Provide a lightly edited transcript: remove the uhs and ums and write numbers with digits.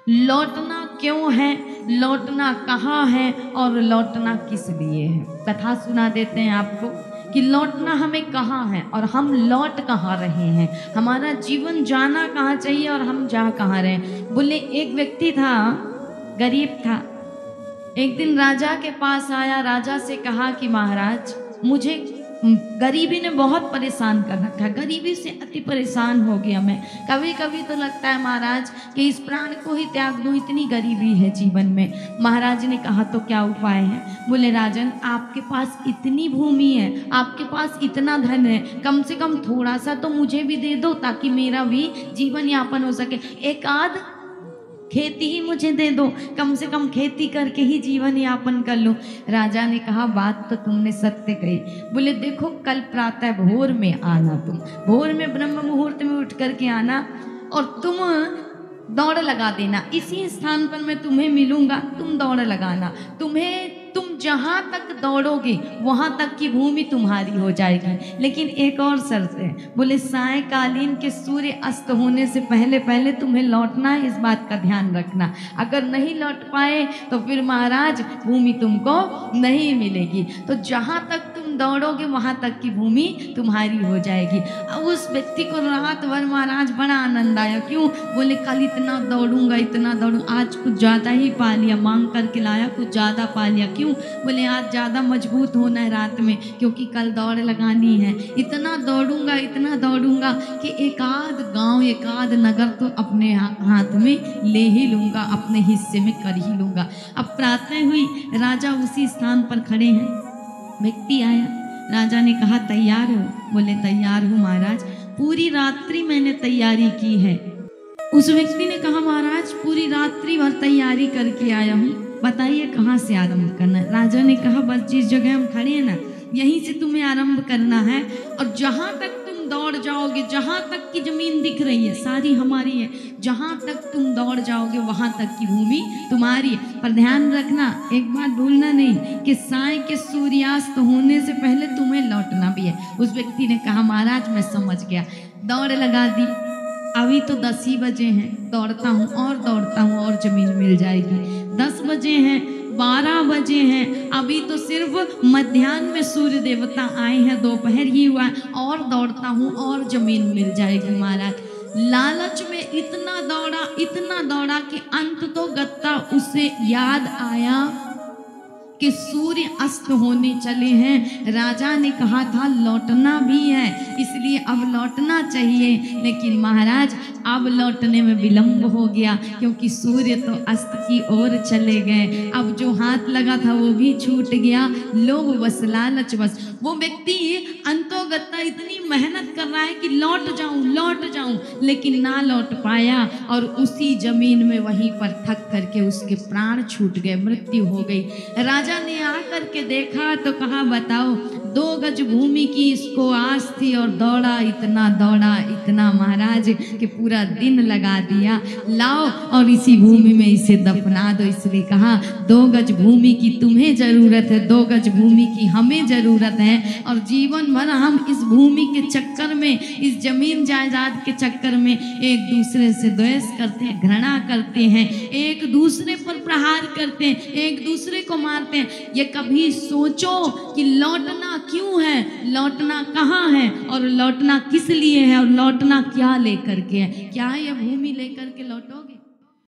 लौटना क्यों है, लौटना कहाँ है और लौटना किस लिए है। कथा सुना देते हैं आपको कि लौटना हमें कहाँ है और हम लौट कहाँ रहे हैं, हमारा जीवन जाना कहाँ चाहिए और हम जा कहाँ रहे हैं। बोले एक व्यक्ति था, गरीब था, एक दिन राजा के पास आया, राजा से कहा कि महाराज मुझे गरीबी ने बहुत परेशान कर रखा है, गरीबी से अति परेशान हो गया मैं। कभी कभी तो लगता है महाराज कि इस प्राण को ही त्याग दूं, इतनी गरीबी है जीवन में। महाराज ने कहा तो क्या उपाय है। बोले राजन आपके पास इतनी भूमि है, आपके पास इतना धन है, कम से कम थोड़ा सा तो मुझे भी दे दो ताकि मेरा भी जीवन यापन हो सके। एक आध खेती ही मुझे दे दो, कम से कम खेती करके ही जीवन यापन कर लो। राजा ने कहा बात तो तुमने सत्य कही। बोले देखो कल प्रातः भोर में आना, तुम भोर में ब्रह्म मुहूर्त में उठ करके आना और तुम दौड़ लगा देना, इसी स्थान पर मैं तुम्हें मिलूंगा, तुम दौड़ लगाना। तुम जहां तक दौड़ोगे वहां तक की भूमि तुम्हारी हो जाएगी, लेकिन एक और शर्त है। बोले सायकालीन के सूर्य अस्त होने से पहले पहले तुम्हें लौटना है, इस बात का ध्यान रखना। अगर नहीं लौट पाए तो फिर महाराज भूमि तुमको नहीं मिलेगी। तो जहां तक तुम दौड़ोगे वहां तक की भूमि तुम्हारी हो जाएगी। अब उस व्यक्ति को रात भर महाराज बड़ा आनंद आया। क्यों? बोले कल इतना दौड़ूंगा, इतना दौड़ूंगा, आज कुछ ज़्यादा ही पा लिया, मांग करके लाया कुछ ज़्यादा पा लिया। क्यों? बोले आज ज़्यादा मजबूत होना है रात में, क्योंकि कल दौड़ लगानी है। इतना दौड़ूंगा, इतना दौड़ूंगा कि एक आध गाँव, एक आध नगर तो अपने हाथ में ले ही लूँगा, अपने हिस्से में कर ही लूँगा। अब प्रातः हुई, राजा उसी स्थान पर खड़े हैं, व्यक्ति आया। राजा ने कहा तैयार हो? बोले तैयार हूँ महाराज, पूरी रात्रि मैंने तैयारी की है। उस व्यक्ति ने कहा महाराज पूरी रात्रि भर तैयारी करके आया हूँ, बताइए कहाँ से आरंभ करना है। राजा ने कहा बस जिस जगह हम खड़े हैं ना, यहीं से तुम्हें आरंभ करना है और जहाँ तक तुम दौड़ जाओगे, जहाँ तक की जमीन दिख रही है सारी हमारी है, जहाँ तक तुम दौड़ जाओगे वहाँ तक की भूमि तुम्हारी है। पर ध्यान रखना, एक बात भूलना नहीं कि साय के सूर्यास्त होने से पहले तुम्हें लौटना भी है। उस व्यक्ति ने कहा महाराज मैं समझ गया। दौड़ लगा दी। अभी तो 10 ही बजे हैं, दौड़ता हूँ और जमीन मिल जाएगी। 10 बजे हैं, 12 बजे हैं, अभी तो सिर्फ मध्याह्न में सूर्य देवता आए हैं, दोपहर ही हुआ है, और दौड़ता हूँ और जमीन मिल जाएगी। महाराज लालच में इतना दौड़ा कि अंत तो गत्ता उसे याद आया कि सूर्य अस्त होने चले हैं। राजा ने कहा था लौटना भी है, इसलिए अब लौटना चाहिए, लेकिन महाराज अब लौटने में विलंब हो गया क्योंकि सूर्य तो अस्त की ओर चले गए। अब जो हाथ लगा था वो भी छूट गया। लोभ बस, लालच बस। वो व्यक्ति अंतोगत्ता इतनी मेहनत कर रहा है कि लौट जाऊं, लेकिन ना लौट पाया और उसी जमीन में वहीं पर थक करके उसके प्राण छूट गए, मृत्यु हो गई। राजा ने आकर के देखा तो कहा बताओ 2 गज भूमि की इसको आस थी और दौड़ा इतना महाराज कि पूरा दिन लगा दिया। लाओ और इसी भूमि में इसे दफना दो। इसलिए कहा 2 गज भूमि की तुम्हें जरूरत है, 2 गज भूमि की हमें जरूरत है। और जीवन भर हम इस भूमि के चक्कर में, इस जमीन जायदाद के चक्कर में एक दूसरे से द्वेष करते हैं, घृणा करते हैं, एक दूसरे पर प्रहार करते हैं, एक दूसरे को मारते हैं। ये कभी सोचो कि लौटना क्यों है, लौटना कहाँ है और लौटना किस लिए है और लौटना क्या लेकर के है। क्या ये भूमि लेकर के लौटोगे?